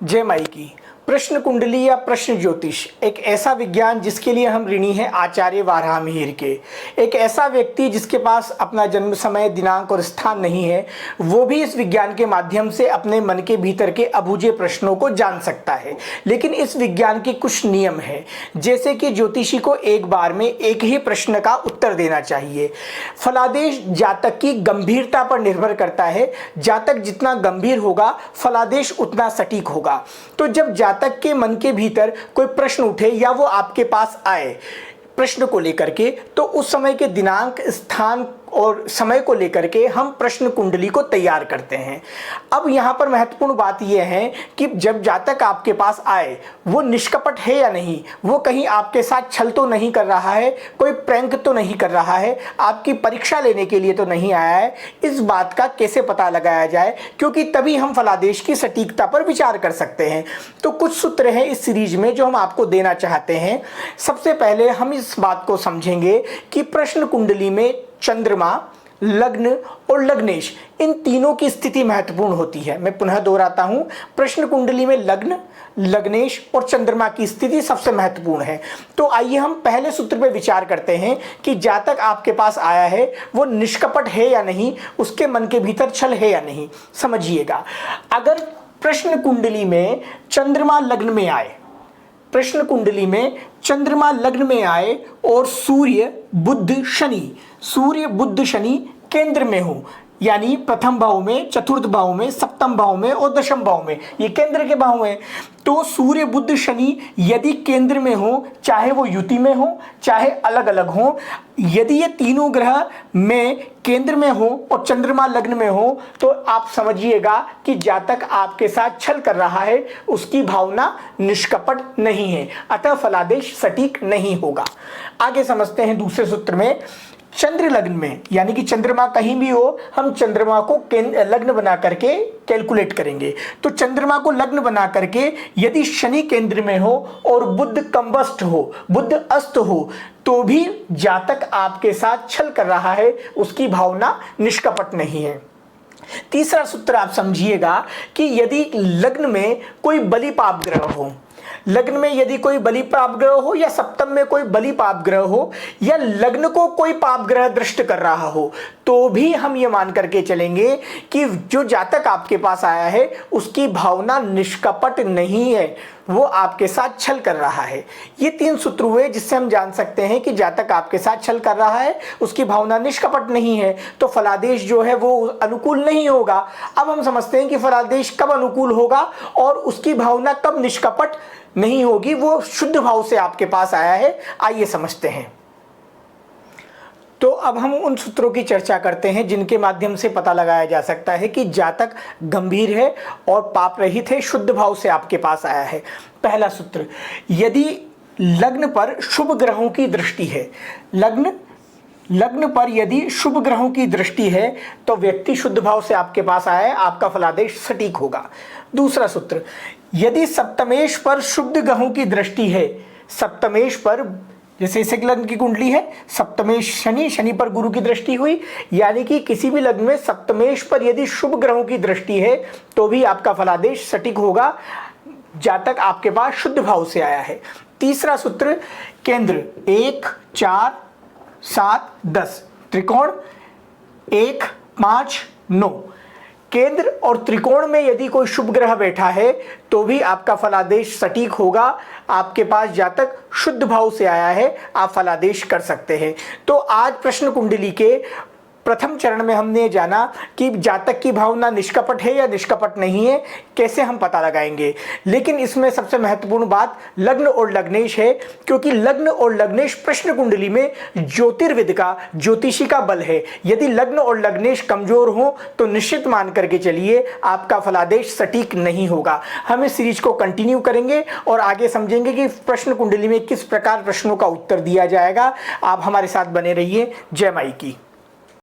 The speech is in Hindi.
जय माई की। प्रश्न कुंडली या प्रश्न ज्योतिष एक ऐसा विज्ञान जिसके लिए हम ऋणी हैं आचार्य वाराहमिहिर के। एक ऐसा व्यक्ति जिसके पास अपना जन्म समय, दिनांक और स्थान नहीं है, वो भी इस विज्ञान के माध्यम से अपने मन के भीतर के अबूझे प्रश्नों को जान सकता है। लेकिन इस विज्ञान के कुछ नियम हैं, जैसे कि ज्योतिषी को एक बार में एक ही प्रश्न का उत्तर देना चाहिए। फलादेश जातक की गंभीरता पर निर्भर करता है। जातक जितना गंभीर होगा, फलादेश उतना सटीक होगा। तो जब जातक के मन के भीतर कोई प्रश्न उठे या वो आपके पास आए प्रश्न को लेकर के, तो उस समय के दिनांक, स्थान और समय को लेकर के हम प्रश्न कुंडली को तैयार करते हैं। अब यहाँ पर महत्वपूर्ण बात यह है कि जब जातक आपके पास आए, वो निष्कपट है या नहीं, वो कहीं आपके साथ छल तो नहीं कर रहा है, कोई प्रैंक तो नहीं कर रहा है, आपकी परीक्षा लेने के लिए तो नहीं आया है, इस बात का कैसे पता लगाया जाए, क्योंकि तभी हम फलादेश की सटीकता पर विचार कर सकते हैं। तो कुछ सूत्र हैं इस सीरीज में जो हम आपको देना चाहते हैं। सबसे पहले हम इस बात को समझेंगे कि प्रश्न कुंडली में चंद्रमा, लग्न और लग्नेश, इन तीनों की स्थिति महत्वपूर्ण होती है। मैं पुनः दोहराता हूं, प्रश्न कुंडली में लग्न, लग्नेश और चंद्रमा की स्थिति सबसे महत्वपूर्ण है। तो आइए हम पहले सूत्र पर विचार करते हैं कि जातक आपके पास आया है वो निष्कपट है या नहीं, उसके मन के भीतर छल है या नहीं। समझिएगा, अगर प्रश्न कुंडली में चंद्रमा लग्न में आए, प्रश्न कुंडली में चंद्रमा लग्न में आए और सूर्य बुध शनि केंद्र में हो, यानी प्रथम भाव में, चतुर्थ भाव में, सप्तम भाव में और दशम भाव में, ये केंद्र के भाव हैं। तो सूर्य बुध शनि यदि केंद्र में हो, चाहे वो युति में हो चाहे अलग अलग हो, यदि ये तीनों ग्रह में केंद्र में हो और चंद्रमा लग्न में हो, तो आप समझिएगा कि जातक आपके साथ छल कर रहा है, उसकी भावना निष्कपट नहीं है, अतः फलादेश सटीक नहीं होगा। आगे समझते हैं दूसरे सूत्र में। चंद्र लग्न में, यानी कि चंद्रमा कहीं भी हो, हम चंद्रमा को लग्न बना करके कैलकुलेट करेंगे। तो चंद्रमा को लग्न बना करके यदि शनि केंद्र में हो और बुध कंबस्ट हो, बुध अस्त हो, तो भी जातक आपके साथ छल कर रहा है, उसकी भावना निष्कपट नहीं है। तीसरा सूत्र आप समझिएगा कि यदि लग्न में कोई बलि पाप ग्रह हो, लग्न में यदि कोई बलि पाप ग्रह हो या सप्तम में कोई बलि पाप ग्रह हो या लग्न को कोई पाप ग्रह दृष्ट कर रहा हो, तो भी हम ये मान करके चलेंगे कि जो जातक आपके पास आया है उसकी भावना निष्कपट नहीं है, वो आपके साथ छल कर रहा है। ये तीन सूत्र हुए जिससे हम जान सकते हैं कि जातक आपके साथ छल कर रहा है, उसकी भावना निष्कपट नहीं है, तो फलादेश जो है वो अनुकूल नहीं होगा। अब हम समझते हैं कि फलादेश कब अनुकूल होगा और उसकी भावना कब निष्कपट नहीं होगी, वो शुद्ध भाव से आपके पास आया है। आइए समझते हैं। तो अब हम उन सूत्रों की चर्चा करते हैं जिनके माध्यम से पता लगाया जा सकता है कि जातक गंभीर है और पाप रहित है, शुद्ध भाव से आपके पास आया है। पहला सूत्र, यदि लग्न पर शुभ ग्रहों की दृष्टि है, लग्न पर यदि शुभ ग्रहों की दृष्टि है तो व्यक्ति शुद्ध भाव से आपके पास आया है, आपका फलादेश सटीक होगा। दूसरा सूत्र, यदि सप्तमेश पर शुभ ग्रहों की दृष्टि है, सप्तमेश पर, जैसे इस लग्न की कुंडली है, सप्तमेश शनि, शनि पर गुरु की दृष्टि हुई, यानी कि किसी भी लग्न में सप्तमेश पर यदि शुभ ग्रहों की दृष्टि है तो भी आपका फलादेश सटीक होगा, जातक आपके पास शुद्ध भाव से आया है। तीसरा सूत्र, केंद्र 1, 4, 7, 10, त्रिकोण 1, 5, 9, केंद्र और त्रिकोण में यदि कोई शुभ ग्रह बैठा है तो भी आपका फलादेश सटीक होगा, आपके पास जातक शुद्ध भाव से आया है, आप फलादेश कर सकते हैं। तो आज प्रश्न कुंडली के प्रथम चरण में हमने जाना कि जातक की भावना निष्कपट है या निष्कपट नहीं है, कैसे हम पता लगाएंगे। लेकिन इसमें सबसे महत्वपूर्ण बात लग्न और लग्नेश है, क्योंकि लग्न और लग्नेश प्रश्न कुंडली में ज्योतिर्विद का, ज्योतिषी का बल है। यदि लग्न और लग्नेश कमजोर हो तो निश्चित मान करके चलिए आपका फलादेश सटीक नहीं होगा। हम इस सीरीज को कंटिन्यू करेंगे और आगे समझेंगे कि प्रश्न कुंडली में किस प्रकार प्रश्नों का उत्तर दिया जाएगा। आप हमारे साथ बने रहिए। जय माई की।